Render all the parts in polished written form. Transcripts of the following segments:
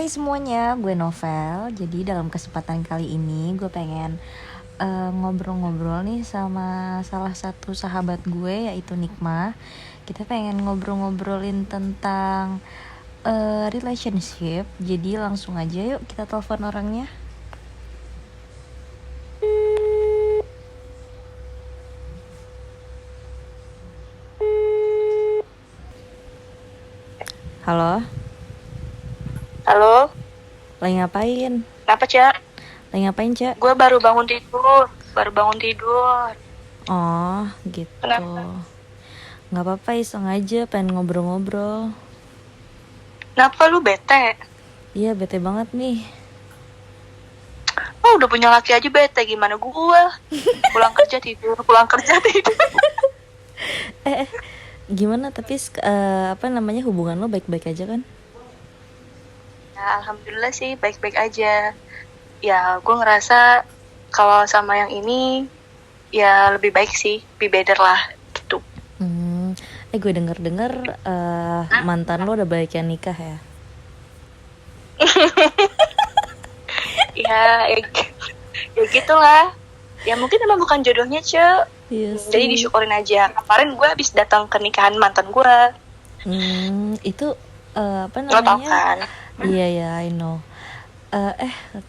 Hai semuanya, gue Novel. Jadi dalam kesempatan kali ini gue pengen ngobrol-ngobrol nih sama salah satu sahabat gue yaitu Nikma. Kita pengen ngobrol-ngobrolin tentang relationship. Jadi langsung aja yuk kita telepon orangnya. Halo, Halo, lagi ngapain? kenapa Cak? Lagi ngapain, Cak? Gue baru bangun tidur. Oh, gitu. Kenapa? Nggak apa-apa, iseng aja pengen ngobrol-ngobrol. Kenapa lu bete? Iya, bete banget nih. Oh, udah punya laki aja bete, gimana gue? Pulang kerja tidur. Gimana tapi hubungan lo baik-baik aja kan? Ya, alhamdulillah sih baik-baik aja. Ya, gue ngerasa kalau sama yang ini, ya lebih baik sih, be better lah, gitu. Gue denger mantan lo udah banyak yang nikah ya? Ya gitulah. Ya mungkin emang bukan jodohnya, Cek. Iya sih. Jadi disyukurin aja. Kemarin gue habis datang ke nikahan mantan gue. Itu apa Lo tau namanya? kan? Iya ya, I know.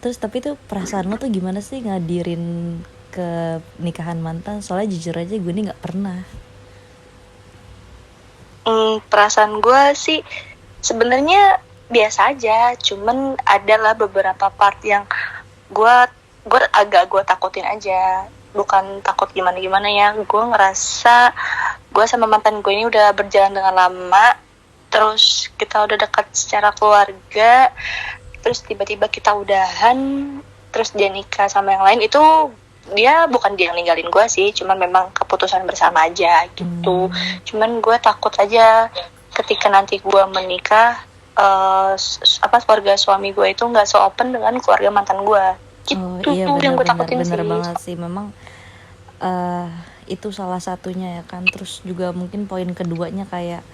Terus tapi tuh perasaan lo tuh gimana sih ngadirin ke nikahan mantan? Soalnya jujur aja gue nih nggak pernah. Perasaan gue sih sebenarnya biasa aja, cuman adalah beberapa part yang gue takutin aja. Bukan takut gimana ya, gue ngerasa gue sama mantan gue ini udah berjalan dengan lama, terus kita udah dekat secara keluarga, terus tiba-tiba kita udahan, terus dia nikah sama yang lain. Itu bukan dia yang ninggalin gue sih, cuman memang keputusan bersama aja gitu. Cuman gue takut aja ketika nanti gue menikah, keluarga suami gue itu nggak so-open dengan keluarga mantan gue gitu. Iya, yang gue takutin bener sih. banget sih. Memang itu salah satunya ya kan. Terus juga mungkin poin keduanya kayak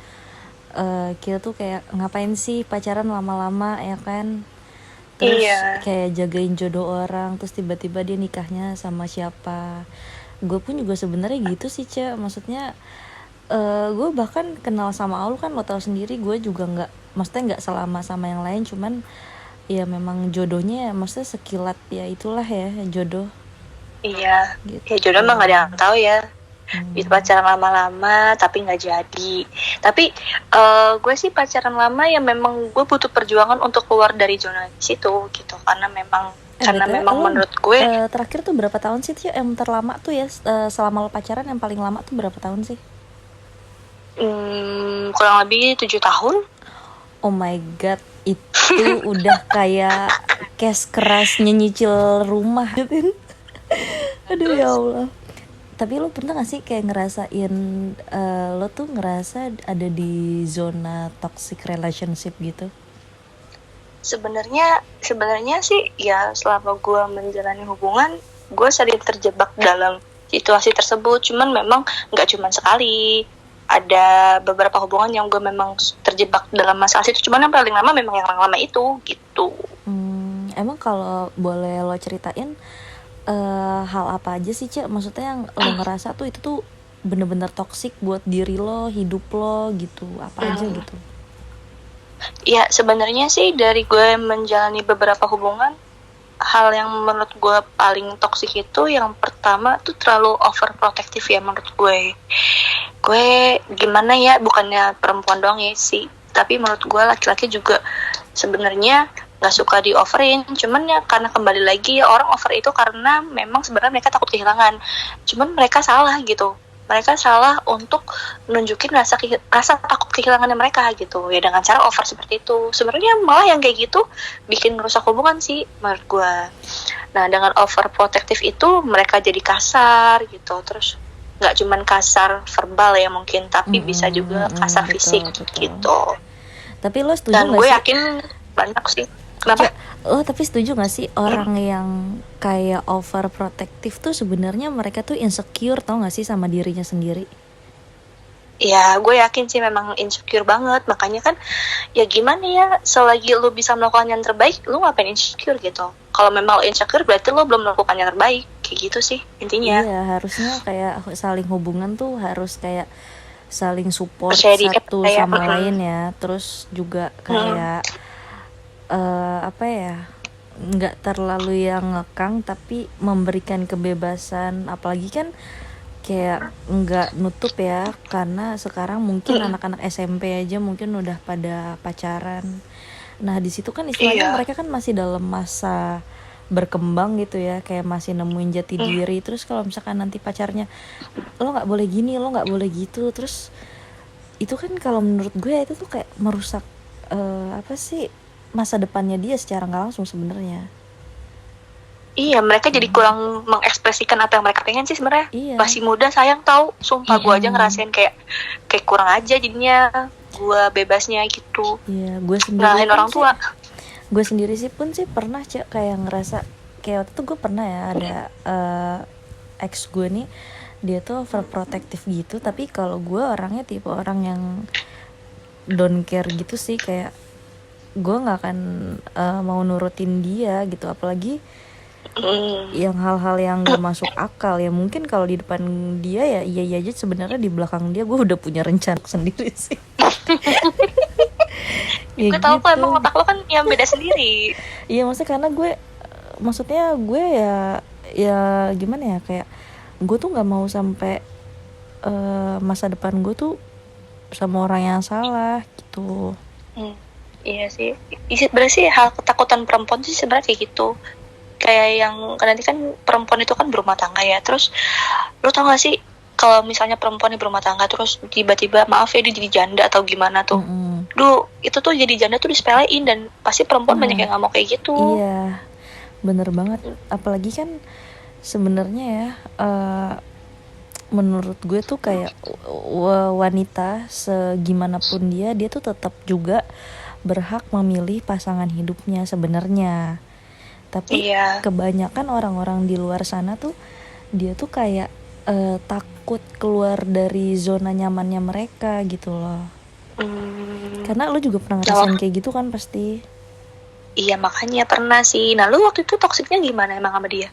kita tuh kayak ngapain sih pacaran lama-lama ya kan. Terus kayak jagain jodoh orang, terus tiba-tiba dia nikahnya sama siapa. Gue pun juga sebenarnya gitu sih, Cek. Maksudnya gue bahkan kenal sama Aul kan, lo tau sendiri, gue juga maksudnya nggak selama sama yang lain, cuman ya memang jodohnya maksudnya sekilat ya, itulah ya jodoh. Iya, Gitu. Ya jodoh mah nggak ada yang tahu ya. Itu pacaran lama-lama tapi nggak jadi. Tapi gue sih pacaran lama ya memang gue butuh perjuangan untuk keluar dari zona situ gitu, karena memang menurut gue terakhir tuh berapa tahun sih tuh yang terlama tuh ya, selama lo pacaran yang paling lama tuh berapa tahun sih? Kurang lebih 7 tahun. Oh my god, itu udah kayak cash kerasnya nyicil rumah gitu. Aduh ya Allah. Tapi lo pernah gak sih kayak ngerasain lo tuh ngerasa ada di zona toxic relationship gitu? Sebenarnya sih ya selama gue menjalani hubungan, gue sering terjebak dalam situasi tersebut. Cuman memang nggak cuma sekali. Ada beberapa hubungan yang gue memang terjebak dalam masalah itu. Cuman yang paling lama memang yang lama itu gitu. Emang kalau boleh lo ceritain hal apa aja sih, Cek? Maksudnya yang lo ngerasa tuh itu tuh bener-bener toksik buat diri lo, hidup lo gitu. Apa aja gitu? Ya sebenarnya sih dari gue menjalani beberapa hubungan, hal yang menurut gue paling toksik itu yang pertama tuh terlalu overprotective ya menurut gue. Gue gimana ya, bukannya perempuan doang ya sih, tapi menurut gue laki-laki juga sebenarnya nggak suka di overin. Cuman ya karena kembali lagi ya, orang over itu karena memang sebenarnya mereka takut kehilangan. Cuman mereka salah gitu. Mereka salah untuk nunjukin rasa takut kehilangannya mereka gitu ya dengan cara over seperti itu. Sebenarnya malah yang kayak gitu bikin merusak hubungan sih menurut gue. Nah dengan overprotective itu mereka jadi kasar gitu. Terus nggak cuman kasar verbal ya mungkin, tapi bisa juga kasar fisik betul. Gitu. Tapi lo setuju nggak sih? Dan gue yakin banyak sih. Kenapa? Lo tapi setuju gak sih orang yang kayak overprotective tuh sebenarnya mereka tuh insecure, tau gak sih, sama dirinya sendiri? Ya, gue yakin sih memang insecure banget. Makanya kan, ya gimana ya, selagi lu bisa melakukan yang terbaik, lu ngapain insecure gitu. Kalau memang lu insecure, berarti lu belum melakukan yang terbaik. Kayak gitu sih, intinya. Iya, harusnya kayak saling hubungan tuh harus kayak saling support satu percaya. sama lain ya. Terus juga kayak apa ya, nggak terlalu yang ngekang tapi memberikan kebebasan. Apalagi kan kayak nggak nutup ya, karena sekarang mungkin anak-anak SMP aja mungkin udah pada pacaran. Nah di situ kan istilahnya Iya. mereka kan masih dalam masa berkembang gitu ya, kayak masih nemuin jati diri. Terus kalau misalkan nanti pacarnya, lo nggak boleh gini, lo nggak boleh gitu, terus itu kan kalau menurut gue itu tuh kayak merusak apa sih, masa depannya dia secara nggak langsung sebenarnya. Iya, mereka jadi kurang mengekspresikan apa yang mereka pengen sih sebenarnya. Iya. Masih muda, sayang tahu. Sumpah gue aja ngerasain kayak kurang aja jadinya gue bebasnya gitu. Iya, gue sendiri Ngalahin orang tua. Gue sendiri sih pun sih pernah Cek kayak ngerasa kayak waktu itu gue pernah ya ada ex gue nih, dia tuh overprotective gitu, tapi kalau gue orangnya tipe orang yang don't care gitu sih, kayak gue nggak akan mau nurutin dia gitu, apalagi yang hal-hal yang gak masuk akal ya. Mungkin kalau di depan dia ya iya aja, sebenarnya di belakang dia gue udah punya rencana sendiri sih. Ya Gue tahu gitu. kok emang otak lo kan yang beda sendiri. Iya maksudnya karena gue ya gimana ya, kayak gue tuh nggak mau sampai masa depan gue tuh sama orang yang salah gitu. Iya sih. Berarti hal ketakutan perempuan sih sebenarnya kayak gitu. Kayak yang nanti kan perempuan itu kan berumah tangga ya. Terus lo tau gak sih kalau misalnya perempuan yang berumah tangga terus tiba-tiba maaf ya dia jadi janda atau gimana tuh. Duh, itu tuh jadi janda tuh disepelein dan pasti perempuan banyak yang gak mau kayak gitu. Iya, bener banget. Apalagi kan sebenarnya ya menurut gue tuh kayak wanita segimanapun dia tuh tetap juga berhak memilih pasangan hidupnya sebenarnya. Tapi kebanyakan orang-orang di luar sana tuh dia tuh kayak takut keluar dari zona nyamannya mereka gitu loh. Karena lo juga pernah ngerasain kayak gitu kan pasti. Iya makanya pernah sih. Nah lo waktu itu toksiknya gimana emang sama dia?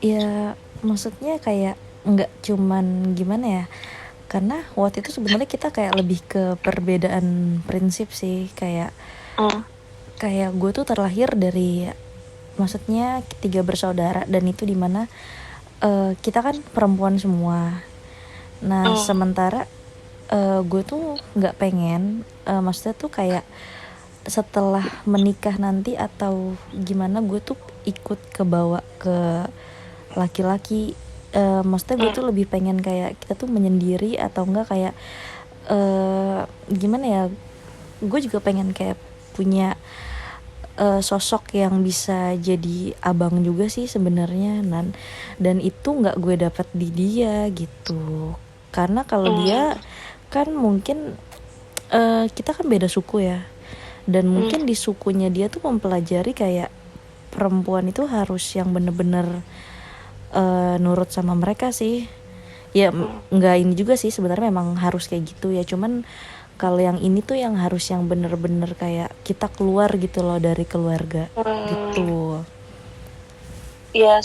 Ya maksudnya kayak nggak cuman gimana ya, karena waktu itu sebenarnya kita kayak lebih ke perbedaan prinsip sih, kayak kayak gue tuh terlahir dari, maksudnya 3 bersaudara dan itu dimana kita kan perempuan semua. Nah sementara gue tuh nggak pengen, maksudnya tuh kayak setelah menikah nanti atau gimana gue tuh ikut kebawa ke laki-laki. Maksudnya gue tuh lebih pengen kayak kita tuh menyendiri atau enggak kayak gimana ya, gue juga pengen kayak punya sosok yang bisa jadi abang juga sih sebenarnya, dan itu nggak gue dapat di dia gitu. Karena kalau dia kan mungkin kita kan beda suku ya, dan mungkin di sukunya dia tuh mempelajari kayak perempuan itu harus yang bener-bener nurut sama mereka sih. Ya nggak ini juga sih sebenarnya, memang harus kayak gitu ya, cuman kalau yang ini tuh yang harus yang bener-bener kayak kita keluar gitu loh dari keluarga gitu. Ya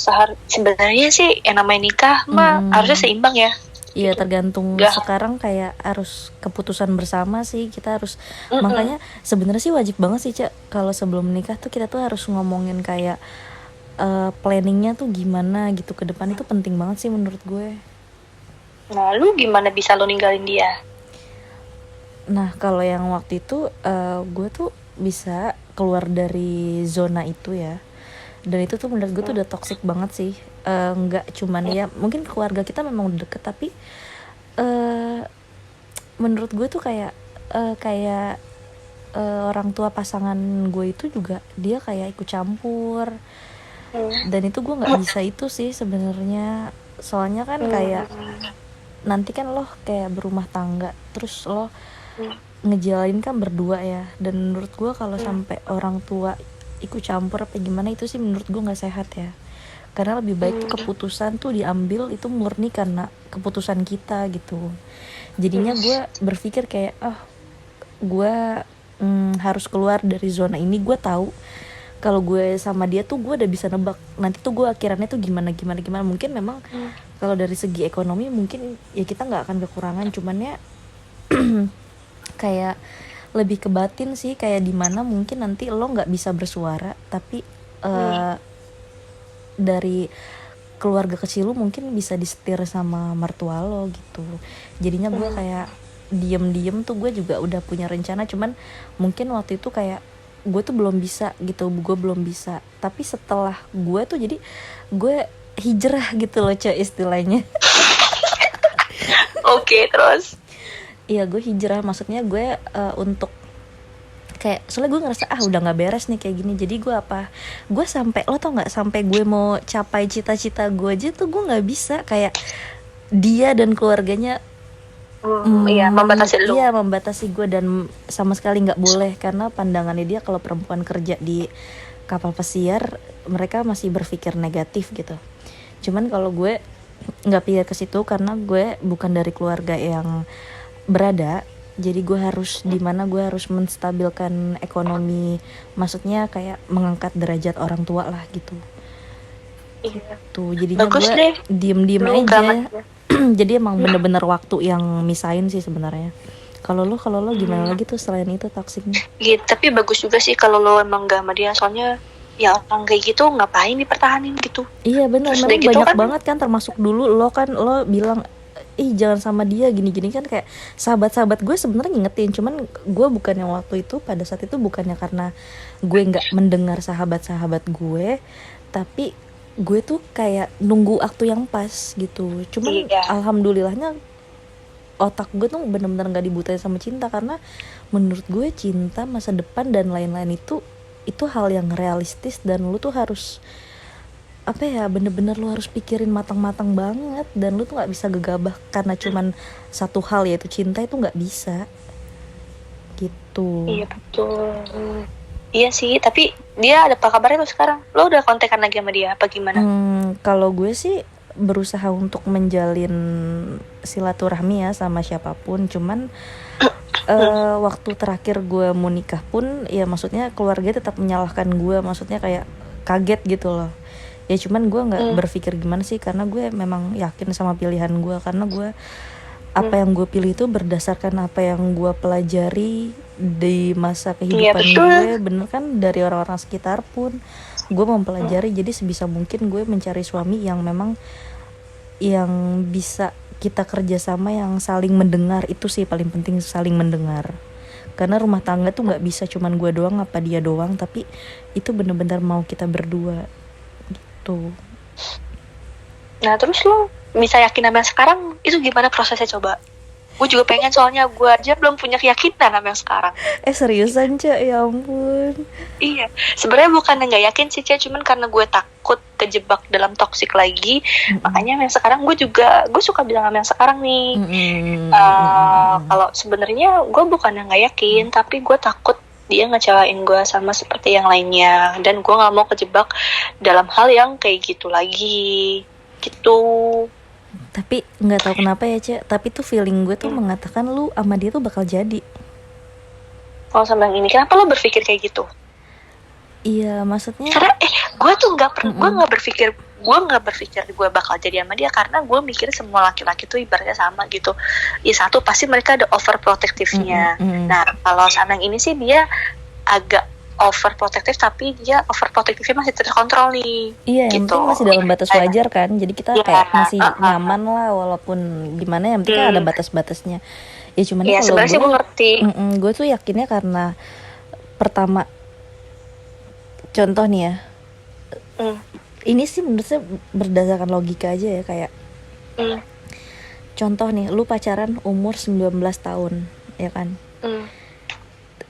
sebenarnya sih yang namanya nikah mah harusnya seimbang ya. Iya tergantung sekarang kayak harus keputusan bersama sih, kita harus makanya sebenarnya sih wajib banget sih Cak, kalau sebelum nikah tuh kita tuh harus ngomongin kayak planningnya tuh gimana gitu ke depan, itu penting banget sih menurut gue. Nah lu gimana bisa lu ninggalin dia? Nah kalau yang waktu itu gue tuh bisa keluar dari zona itu ya, dan itu tuh menurut gue tuh udah toxic banget sih. Nggak cuman ya mungkin keluarga kita memang udah deket, tapi menurut gue tuh kayak orang tua pasangan gue itu juga dia kayak ikut campur, dan itu gue nggak bisa itu sih sebenarnya. Soalnya kan kayak nanti kan lo kayak berumah tangga terus lo ngejalanin kan berdua ya, dan menurut gue kalau sampai orang tua ikut campur apa gimana itu sih menurut gue nggak sehat ya. karena lebih baik tuh keputusan tuh diambil itu murni karena keputusan kita gitu. Jadinya gue berpikir kayak gue harus keluar dari zona ini. Gue tahu kalau gue sama dia tuh gue udah bisa nebak nanti tuh gue akhirannya tuh gimana. Mungkin memang kalau dari segi ekonomi mungkin ya kita nggak akan kekurangan, cuman ya kayak lebih ke batin sih, kayak dimana mungkin nanti lo nggak bisa bersuara tapi dari keluarga kecil lu mungkin bisa disetir sama mertua lo gitu. Jadinya gue kayak diem tuh gue juga udah punya rencana, cuman mungkin waktu itu kayak gue tuh belum bisa gitu, gue belum bisa. Tapi setelah gue tuh jadi gue hijrah gitu loh Cak istilahnya. Oke, terus Iya gue hijrah, maksudnya gue untuk kayak soalnya gue ngerasa udah nggak beres nih kayak gini. Jadi gue sampai lo tau nggak, sampai gue mau capai cita-cita gue aja tuh gue nggak bisa, kayak dia dan keluarganya iya membatasi lu. iya membatasi gue, dan sama sekali nggak boleh karena pandangannya dia kalau perempuan kerja di kapal pesiar mereka masih berpikir negatif gitu. Cuman kalau gue nggak pikir ke situ karena gue bukan dari keluarga yang berada, jadi gue harus dimana gue harus menstabilkan ekonomi, maksudnya kayak mengangkat derajat orang tua lah gitu. Iya. Tuh jadinya Bagus gue deh. diem Lu aja. gamat. Jadi emang bener-bener waktu yang misahin sih sebenarnya. Kalau lo gimana lagi tuh selain itu toksiknya? Gitu, tapi bagus juga sih kalau lo emang gak sama dia, soalnya ya orang kayak gitu ngapain dipertahanin gitu. Iya benar, Terus memang udah gitu banyak kan, banget kan, termasuk dulu lo bilang jangan sama dia gini kan, kayak sahabat gue sebenarnya ngingetin, cuman gue bukannya waktu itu pada saat itu bukannya karena gue nggak mendengar sahabat gue, tapi gue tuh kayak nunggu waktu yang pas gitu. Cuman alhamdulillahnya otak gue tuh benar-benar nggak dibutain sama cinta, karena menurut gue cinta, masa depan dan lain-lain itu hal yang realistis dan lu tuh harus bener-bener lu harus pikirin matang-matang banget, dan lu tuh nggak bisa gegabah karena cuman satu hal yaitu cinta, itu nggak bisa gitu. Iya betul. Iya sih, tapi dia ada apa kabarnya lo sekarang? Lo udah kontekan lagi sama dia apa gimana? Kalau gue sih berusaha untuk menjalin silaturahmi ya sama siapapun, cuman waktu terakhir gue mau nikah pun ya maksudnya keluarga tetap menyalahkan gue, maksudnya kayak kaget gitu loh. Ya cuman gue nggak berpikir gimana sih, karena gue memang yakin sama pilihan gue, karena gue apa yang gue pilih itu berdasarkan apa yang gue pelajari di masa kehidupan gue, bener kan, dari orang-orang sekitar pun gue mempelajari. Jadi sebisa mungkin gue mencari suami yang memang yang bisa kita kerjasama, yang saling mendengar. Itu sih paling penting, saling mendengar. Karena rumah tangga tuh nggak bisa cuman gue doang apa dia doang, tapi itu bener-bener mau kita berdua gitu. Nah terus lo bisa yakin sama yang sekarang itu gimana prosesnya coba? Gue juga pengen, soalnya gue aja belum punya keyakinan sama yang sekarang. Seriusan Cak, ya ampun. Iya, sebenarnya bukan nggak yakin sih Cak, cuman karena gue takut kejebak dalam toksik lagi. Makanya yang sekarang gue suka bilang sama yang sekarang nih. Kalau sebenarnya gue bukan yang nggak yakin, tapi gue takut dia ngecewain gue sama seperti yang lainnya, dan gue nggak mau kejebak dalam hal yang kayak gitu lagi gitu. Tapi nggak tahu kenapa ya Cek, tapi tuh feeling gue tuh mengatakan lu sama dia tuh bakal jadi. Kalau sama yang ini, kenapa lo berpikir kayak gitu? Iya, maksudnya karena gue tuh nggak berpikir gue bakal jadi sama dia, karena gue mikir semua laki-laki tuh ibaratnya sama gitu. Ya satu, pasti mereka ada overprotectivenya. Nah kalau sama yang ini sih dia agak overprotective, tapi dia overprotectivenya masih terkontrol nih. Iya, yang gitu. penting masih dalam batas wajar kan. Jadi kita kayak masih nyaman lah, walaupun gimana, yang penting kan ada batas-batasnya. Ya cuman ya, kalau gue ngerti. Gue tuh yakinnya karena pertama, contoh nih ya, ini sih menurut saya berdasarkan logika aja ya, kayak contoh nih, lu pacaran umur 19 tahun ya kan,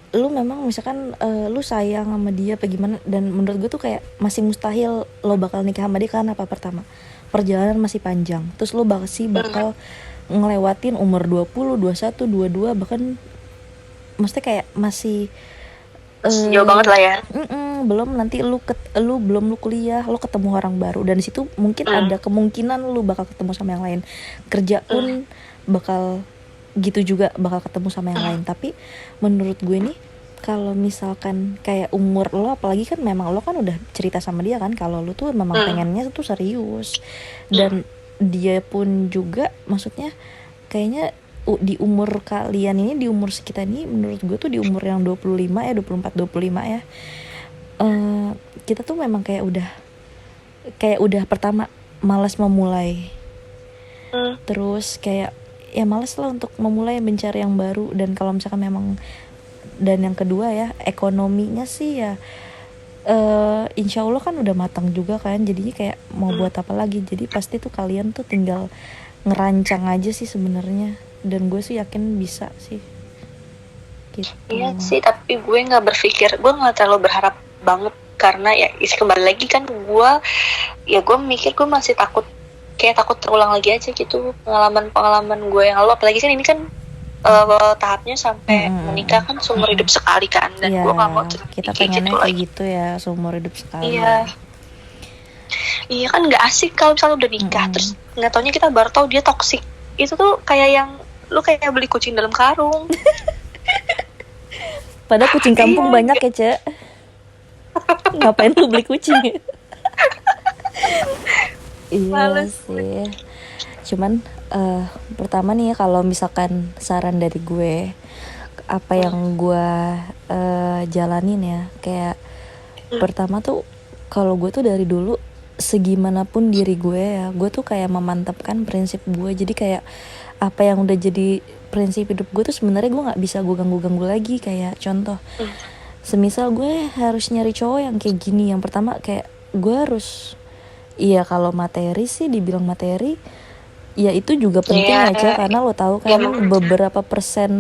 lu memang misalkan lu sayang sama dia apa gimana, dan menurut gue tuh kayak masih mustahil lo bakal nikah sama dia. Karena apa? Pertama, perjalanan masih panjang, terus lo bakal ngelewatin umur 20, 21, 22, bahkan maksudnya kayak masih jauh banget lah ya. Belum nanti lu kuliah, lu ketemu orang baru, dan di situ mungkin ada kemungkinan lu bakal ketemu sama yang lain. Kerja pun bakal gitu juga, bakal ketemu sama yang lain. Tapi menurut gue nih, kalau misalkan kayak umur lo, apalagi kan memang lo kan udah cerita sama dia kan kalau lo tuh memang pengennya tuh serius, dan dia pun juga maksudnya kayaknya di umur kalian ini, di umur sekitar ini, menurut gue tuh di umur yang 25 ya, 24 25 ya, kita tuh memang kayak udah pertama malas memulai, terus kayak ya malas lah untuk memulai mencari yang baru. Dan kalau misalkan memang, dan yang kedua ya, ekonominya sih ya insya Allah kan udah matang juga kan, jadinya kayak mau buat apa lagi. Jadi pasti tuh kalian tuh tinggal ngerancang aja sih sebenarnya, dan gue sih yakin bisa sih gitu. Iya sih, tapi gue nggak terlalu berharap banget, karena ya kembali lagi kan gue mikir gue masih takut terulang lagi aja gitu pengalaman gue yang lalu. Apalagi kan ini kan tahapnya sampai menikah kan seumur hidup sekali kan, dan gue nggak mau kita pengennya kayak gitu ya, seumur hidup sekali. Iya kan nggak asik kalau misalnya udah nikah terus nggak taunya kita baru tahu dia toksik. Itu tuh kayak yang lu kayak beli kucing dalam karung. Padahal kucing kampung banyak ya, Cek. Ngapain lu beli kucing? Iya sih. Cuman pertama nih ya, kalau misalkan saran dari gue, apa yang gue jalanin ya, kayak pertama tuh kalau gue tuh dari dulu segimanapun diri gue ya, gue tuh kayak memantapkan prinsip gue. Jadi kayak apa yang udah jadi prinsip hidup gue tuh sebenarnya gue nggak bisa gue ganggu lagi. Kayak contoh, semisal gue harus nyari cowok yang kayak gini, yang pertama kayak gue harus, iya kalau materi sih dibilang materi, ya itu juga penting aja, karena lo tahu kan beberapa persen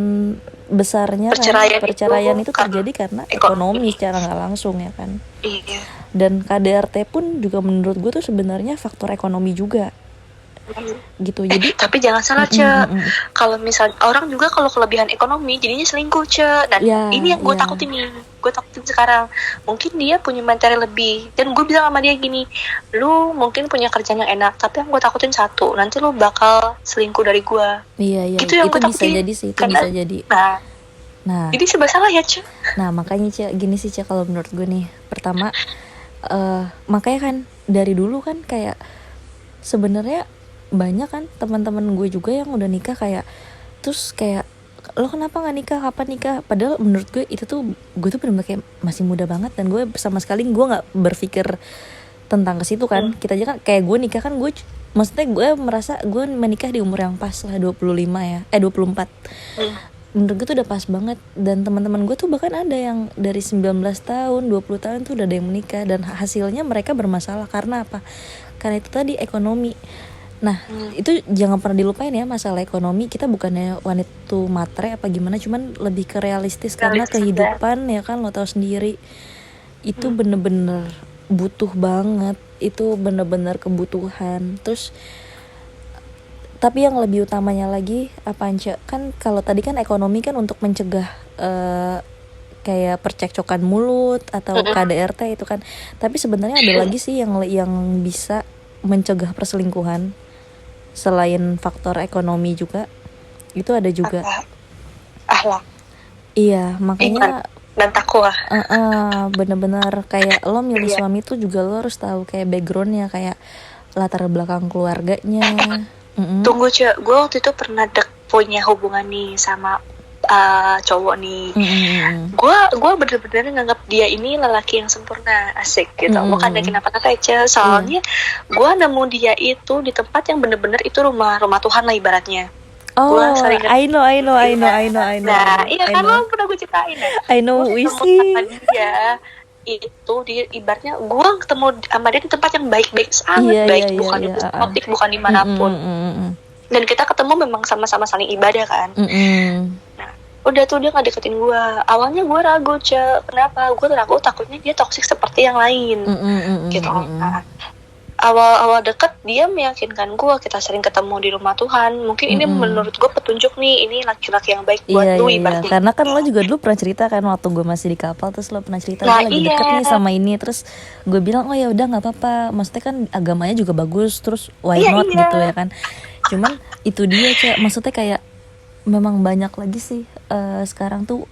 besarnya perceraian itu terjadi karena ekonomi secara nggak langsung ya kan. Dan KDRT pun juga menurut gue tuh sebenarnya faktor ekonomi juga gitu. Jadi tapi jangan salah, kalau misal orang juga kalau kelebihan ekonomi jadinya selingkuh, dan ini yang gue takutin sekarang. Mungkin dia punya materi lebih, dan gue bilang sama dia gini, lu mungkin punya kerjaan yang enak, tapi yang gue takutin satu, nanti lu bakal selingkuh dari gue. Gitu yang itu bisa jadi sih, itu bisa jadi. Nah jadi serba salah ya, Nah makanya gini sih, kalau menurut gue nih, pertama makanya kan dari dulu kan kayak sebenarnya banyak kan teman-teman gue juga yang udah nikah, kayak terus kayak, lo kenapa nggak nikah, kapan nikah? Padahal menurut gue itu tuh, gue tuh benar-benar kayak masih muda banget, dan gue sama sekali gue nggak berpikir tentang ke situ kan. Kita aja kan kayak gue nikah kan, gue maksudnya gue merasa gue menikah di umur yang pas lah, 24. Menurut gue tuh udah pas banget. Dan teman-teman gue tuh bahkan ada yang dari 19 tahun 20 tahun tuh udah ada yang menikah, dan hasilnya mereka bermasalah. Karena apa? Karena itu tadi, ekonomi. Nah itu jangan pernah dilupain ya, masalah ekonomi. Kita bukannya wanita tuh matre apa gimana, cuman lebih ke realistis karena kehidupan ya kan, lo tahu sendiri itu bener-bener butuh banget, itu bener-bener kebutuhan. Terus tapi yang lebih utamanya lagi apa aja kan, kalau tadi kan ekonomi kan untuk mencegah kayak percekcokan mulut atau KDRT itu kan. Tapi sebenarnya ada lagi sih yang bisa mencegah perselingkuhan selain faktor ekonomi juga. Itu ada juga akhlak. Iya, makanya dan takwa. Bener-bener kayak lo milih suami tuh juga lo harus tahu kayak backgroundnya, kayak latar belakang keluarganya. Tunggu, gue waktu itu pernah punya hubungan nih sama cowok nih. Gue bener-bener nganggap dia ini lelaki yang sempurna, asik gitu. Bukan ada kenapa-napa aja. Soalnya gue nemu dia itu di tempat yang bener-bener itu rumah Tuhan lah ibaratnya. I know. Nah, iya kan lo pernah gue ceritain ya. I know who is he. Dia itu ibaratnya gue ketemu sama dia di tempat yang baik-baik sangat baik, bukan di diskotik, bukan dimanapun. Dan kita ketemu memang sama-sama saling ibadah kan. Nah, udah tuh dia nggak deketin gue. Awalnya gue ragu, kenapa? Gue ragu takutnya dia toksik seperti yang lain, gitu. Nah, awal deket dia meyakinkan gue, kita sering ketemu di rumah Tuhan. Mungkin ini menurut gue petunjuk nih, ini laki-laki yang baik buat lu ibaratnya. Karena kan lo juga dulu pernah cerita kan waktu gue masih di kapal, terus lo pernah cerita Nah, gue lagi deket nih sama ini, terus gue bilang oh ya udah nggak apa-apa, maksudnya kan agamanya juga bagus, terus why not gitu ya kan. Cuman itu dia Cak, maksudnya kayak memang banyak lagi sih sekarang tuh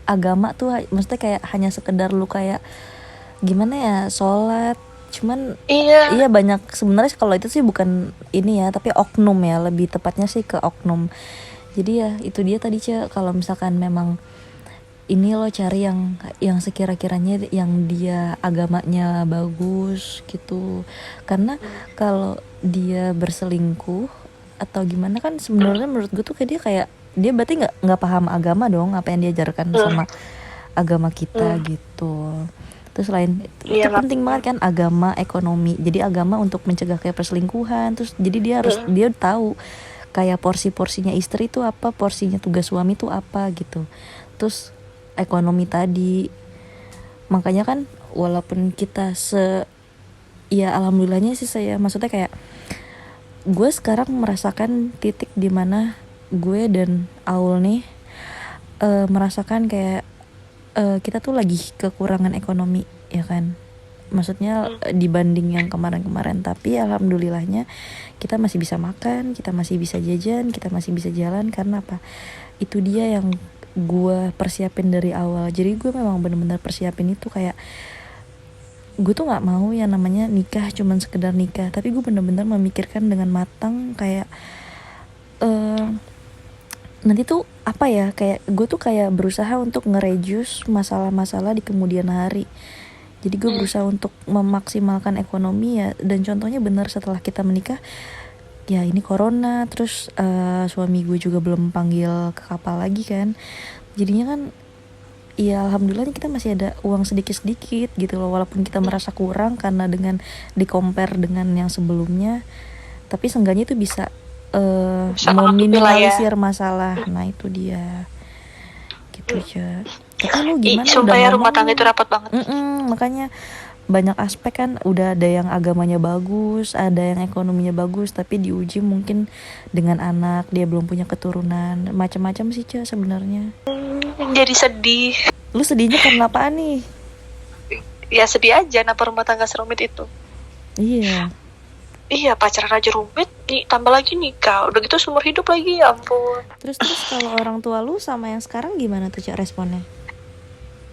agama tuh maksudnya kayak hanya sekedar lu kayak gimana ya, sholat, cuman iya banyak sebenarnya kalau itu sih bukan ini ya, tapi oknum ya, lebih tepatnya sih ke oknum. Jadi ya itu dia tadi Cak, kalau misalkan memang ini lo cari yang sekira-kiranya yang dia agamanya bagus gitu. Karena kalau dia berselingkuh atau gimana kan sebenarnya menurut gue tuh kayak dia berarti nggak paham agama dong, apa yang diajarkan sama agama kita gitu. Terus selain itu penting banget kan agama, ekonomi. Jadi agama untuk mencegah kayak perselingkuhan. Terus jadi dia tahu kayak porsinya istri itu apa, porsinya tugas suami itu apa gitu. Terus ekonomi tadi, makanya kan walaupun kita ya alhamdulillahnya sih saya, maksudnya kayak gue sekarang merasakan titik dimana gue dan Aul nih merasakan kayak kita tuh lagi kekurangan ekonomi ya kan, maksudnya dibanding yang kemarin-kemarin. Tapi alhamdulillahnya kita masih bisa makan, kita masih bisa jajan, kita masih bisa jalan. Karena apa? Itu dia yang gue persiapin dari awal. Jadi gue memang benar-benar persiapin itu, kayak gue tuh nggak mau yang namanya nikah cuman sekedar nikah, tapi gue benar-benar memikirkan dengan matang kayak nanti tuh apa ya, kayak gue tuh kayak berusaha untuk nge-reduce masalah-masalah di kemudian hari. Jadi gue berusaha untuk memaksimalkan ekonomi ya. Dan contohnya benar setelah kita menikah ya ini corona, terus suami gue juga belum panggil ke kapal lagi kan. Jadinya kan ya alhamdulillah kita masih ada uang sedikit-sedikit gitu loh, walaupun kita merasa kurang karena dengan di-compare dengan yang sebelumnya, tapi seenggaknya itu bisa meminimalisir masalah. Nah itu dia gitu aja. Tapi lu gimana? Sumpah ya, rumah tangga itu rapat banget. Makanya banyak aspek kan, udah ada yang agamanya bagus, ada yang ekonominya bagus, tapi diuji mungkin dengan anak, dia belum punya keturunan, macam-macam sih Ca sebenarnya. Jadi sedih. Lu sedihnya karena apaan nih? Ya sedih aja, kenapa rumah tangga serumit itu. Iya, pacaran aja rumit, tambah lagi nikah, udah gitu seumur hidup lagi, ya ampun. Terus kalau orang tua lu sama yang sekarang gimana tuh Cak responnya?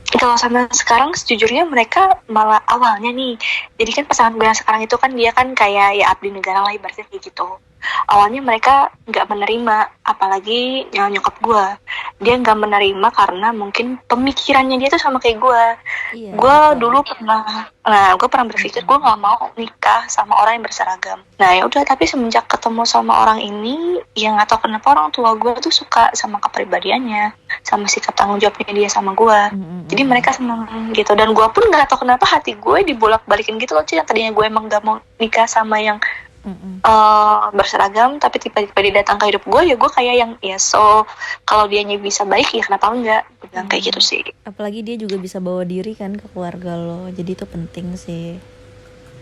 Kalau sama sekarang sejujurnya mereka malah awalnya nih, jadi kan pasangan gue yang sekarang itu kan dia kan kayak ya abdi negara lah ibaratnya kayak gitu. Awalnya mereka nggak menerima, apalagi nyokap gue, dia nggak menerima karena mungkin pemikirannya dia tuh sama kayak gue. Gue dulu pernah berpikir gue nggak mau nikah sama orang yang berseragam. Nah ya udah, tapi semenjak ketemu sama orang ini, ya nggak tahu kenapa orang tua gue tuh suka sama kepribadiannya, sama sikap tanggung jawabnya dia sama gue. Jadi mereka senang gitu, dan gue pun nggak tahu kenapa hati gue dibolak-balikin gitu loh, yang tadinya gue emang nggak mau nikah sama yang berseragam, tapi tiba-tiba dia datang ke hidup gue, ya gue kayak yang ya so kalau dianya bisa baik ya kenapa enggak, bilang kayak gitu sih. Apalagi dia juga bisa bawa diri kan ke keluarga lo, jadi itu penting sih.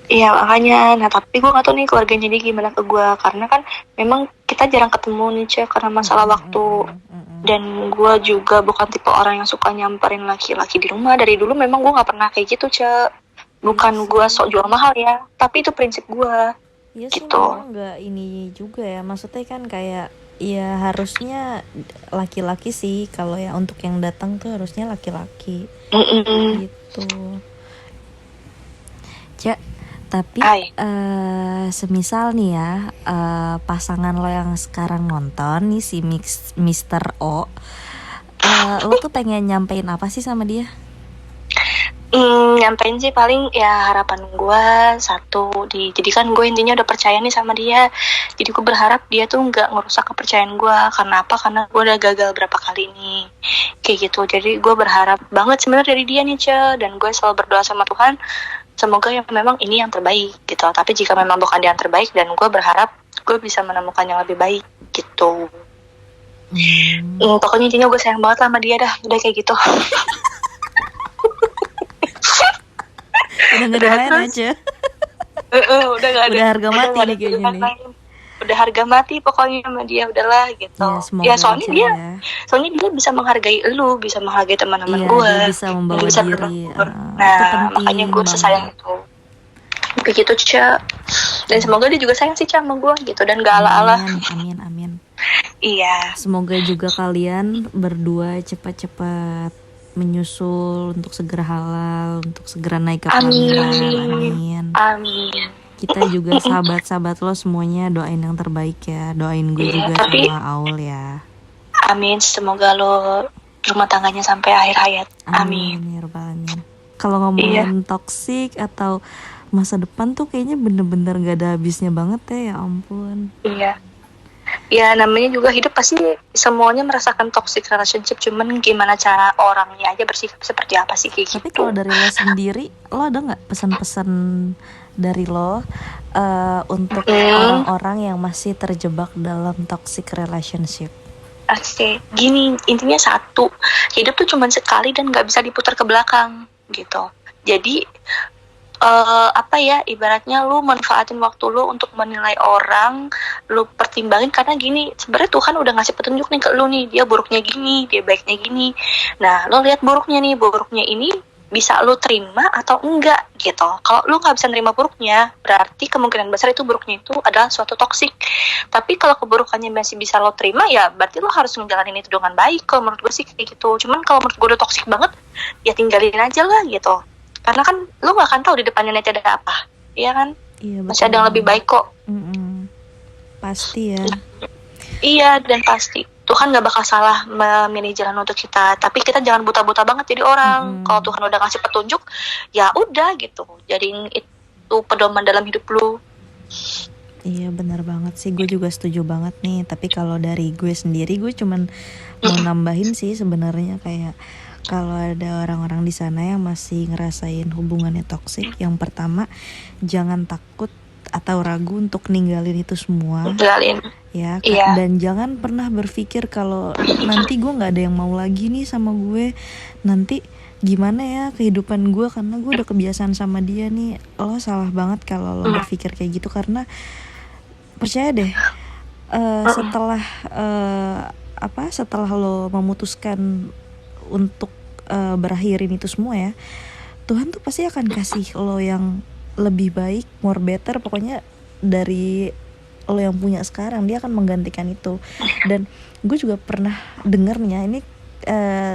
Iya makanya, nah tapi gue nggak tahu nih keluarganya dia gimana ke gue, karena kan memang kita jarang ketemu nih Cek, karena masalah waktu. Dan gue juga bukan tipe orang yang suka nyamperin laki-laki di rumah. Dari dulu memang gue nggak pernah kayak gitu Cek. Bukan gue sok jual mahal ya, tapi itu prinsip gue. Iya gitu. Sih, nggak ini juga ya, maksudnya kan kayak ya harusnya laki-laki sih, kalau ya untuk yang datang tuh harusnya laki-laki gitu. Cak, tapi semisal nih ya pasangan lo yang sekarang nonton nih, si Mr. O, lo tuh pengen nyampein apa sih sama dia? Nyampein sih paling ya harapan gue satu, jadi kan gue intinya udah percaya nih sama dia, jadi gue berharap dia tuh nggak ngerusak kepercayaan gue. Karena apa? Karena gue udah gagal berapa kali nih kayak gitu. Jadi gue berharap banget sebenarnya dari dia nih Ce, dan gue selalu berdoa sama Tuhan semoga yang memang ini yang terbaik gitu. Tapi jika memang bukan dia yang terbaik, dan gue berharap gue bisa menemukan yang lebih baik gitu. Pokoknya intinya gue sayang banget sama dia dah, udah kayak gitu. Udah gak ada lain aja. Udah gak ada, Udah harga udah mati gak ada nih kayaknya pilihan nih. lain. Udah harga mati pokoknya sama dia, udahlah gitu. Ya semoga Ya soalnya aja dia ya. bisa menghargai lu, bisa menghargai teman-teman Iya, gue, dia bisa dan membawa bisa diri. berbaur. Itu Nah makanya penting gue sesayang banget. itu begitu Ca. Dan Ya. semoga dia juga sayang sih Ca sama gue gitu, dan gak ala-ala. Amin, amin, amin. Iya. Semoga juga kalian berdua cepat-cepat menyusul untuk segera halal, untuk segera naik ke pelaminan. Amin. Amin. Kita juga sahabat-sahabat lo semuanya doain yang terbaik ya. Doain gue Iya, juga tapi sama Aul ya. amin, semoga lo rumah tangganya sampai akhir hayat. Amin. Ya rabbal alamin. Kalau ngomongin toksik atau masa depan tuh kayaknya bener-bener gak ada habisnya banget ya ampun. Iya. Ya namanya juga hidup pasti semuanya merasakan toxic relationship, cuman gimana cara orangnya aja bersikap seperti apa sih kayak Tapi gitu. kalau dari lo sendiri, lo ada nggak pesan-pesan dari lo untuk orang-orang yang masih terjebak dalam toxic relationship? Asik. Gini, intinya satu, hidup tuh cuman sekali dan nggak bisa diputar ke belakang gitu. Jadi apa ya, ibaratnya lu manfaatin waktu lu untuk menilai orang, lu pertimbangin, karena gini, sebenarnya Tuhan udah ngasih petunjuk nih ke lu nih, dia buruknya gini, dia baiknya gini. Nah, lu lihat buruknya nih, buruknya ini bisa lu terima atau enggak gitu. Kalau lu nggak bisa nerima buruknya, berarti kemungkinan besar itu buruknya itu adalah suatu toksik. Tapi kalau keburukannya masih bisa lo terima, ya berarti lo harus ngejalanin itu dengan baik. Kalau menurut gue sih kayak gitu. Cuman kalau menurut gue udah toksik banget, ya tinggalin aja lah gitu. Karena kan lo gak akan tahu di depannya nanti ada apa, iya kan? Iya, masih ada yang lebih baik kok. Pasti ya. Iya, dan pasti Tuhan gak bakal salah memilih jalan untuk kita. Tapi kita jangan buta-buta banget jadi orang. Kalau Tuhan udah ngasih petunjuk, ya udah gitu, jadiin itu pedoman dalam hidup lo. Iya benar banget sih, gue juga setuju banget nih. Tapi kalau dari gue sendiri, gue cuman mau nambahin sih sebenarnya, kayak kalau ada orang-orang di sana yang masih ngerasain hubungannya toksik, yang pertama jangan takut atau ragu untuk ninggalin itu semua. Ya, iya. Dan jangan pernah berpikir kalau nanti gue nggak ada yang mau lagi nih sama gue, nanti gimana ya kehidupan gue karena gue udah kebiasaan sama dia nih. Lo salah banget kalau lo berpikir kayak gitu, karena percaya deh, setelah lo memutuskan untuk berakhirin itu semua ya, Tuhan tuh pasti akan kasih lo yang lebih baik, more better pokoknya dari lo yang punya sekarang. Dia akan menggantikan itu. Dan gue juga pernah dengernya ini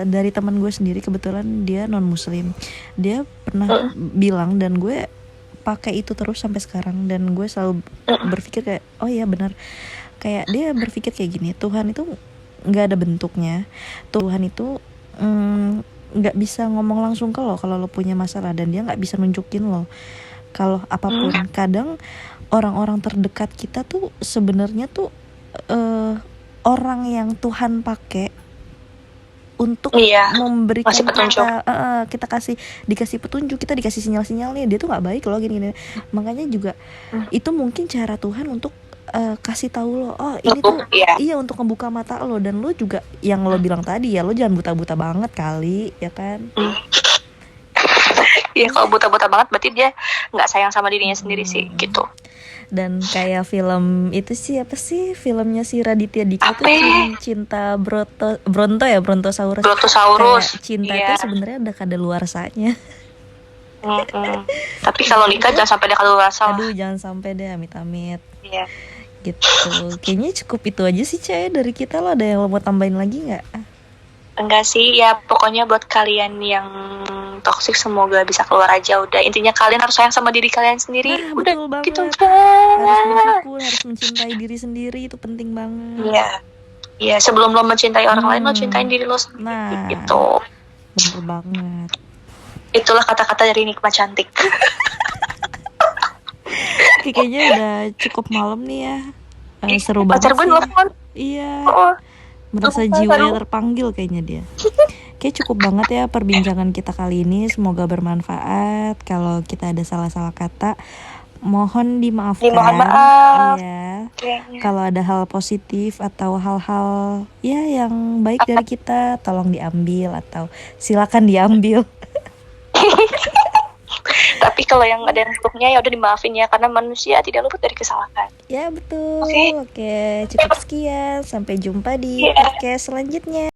dari teman gue sendiri, kebetulan dia non muslim, dia pernah bilang dan gue pakai itu terus sampai sekarang. Dan gue selalu berpikir kayak, oh iya benar, kayak dia berpikir kayak gini, Tuhan itu nggak ada bentuknya, Tuhan itu nggak bisa ngomong langsung ke lo kalau lo punya masalah, dan dia nggak bisa nunjukin lo kalau apapun. Kadang orang-orang terdekat kita tuh sebenarnya tuh orang yang Tuhan pakai untuk memberikan kita dikasih petunjuk, kita dikasih sinyal-sinyalnya, dia tuh nggak baik loh gini-gini. Makanya juga itu mungkin cara Tuhan untuk kasih tahu lo, oh ini tuh iya untuk ngebuka mata lo. Dan lo juga yang lo bilang tadi ya, lo jangan buta-buta banget kali ya kan. Iya, kalau buta-buta banget berarti dia nggak sayang sama dirinya sendiri sih gitu. Dan kayak film itu sih, apa sih filmnya si Raditya Dika tuh, Cinta Brontosaurus. Kayak cinta itu sebenarnya udah kadaluarsanya. Tapi kalau nikah jangan sampai dia kadaluarsa. Aduh, jangan sampai deh, amit-amit. Iya. Gitu. Kayaknya cukup itu aja sih Caya dari kita. Lo ada yang lo mau tambahin lagi nggak? Enggak sih, ya pokoknya buat kalian yang toksik semoga bisa keluar aja. Udah, intinya kalian harus sayang sama diri kalian sendiri. Nah, udah betul banget. Gitu harus bersyukur, harus mencintai diri sendiri, itu penting banget. Iya. Iya, sebelum lo mencintai orang lain, lo cintain diri lo sendiri. Nah, gitu. Bener banget. Itulah kata-kata dari Nikmat Cantik. Kayaknya udah cukup malam nih ya. Seru banget sih. Pacar gue nelfon. Iya. Merasa jiwanya terpanggil kayaknya dia. Kayak cukup banget ya perbincangan kita kali ini. Semoga bermanfaat. Kalau kita ada salah-salah kata, mohon dimaafkan. Dimohon maaf. Iya. Kalau ada hal positif atau hal-hal ya yang baik dari kita, tolong diambil atau silakan diambil. Tapi kalau yang ada yang buruknya ya udah dimaafin ya, karena manusia tidak luput dari kesalahan. Ya betul. Oke. Oke, cukup sekian. Sampai jumpa di Iya. podcast selanjutnya.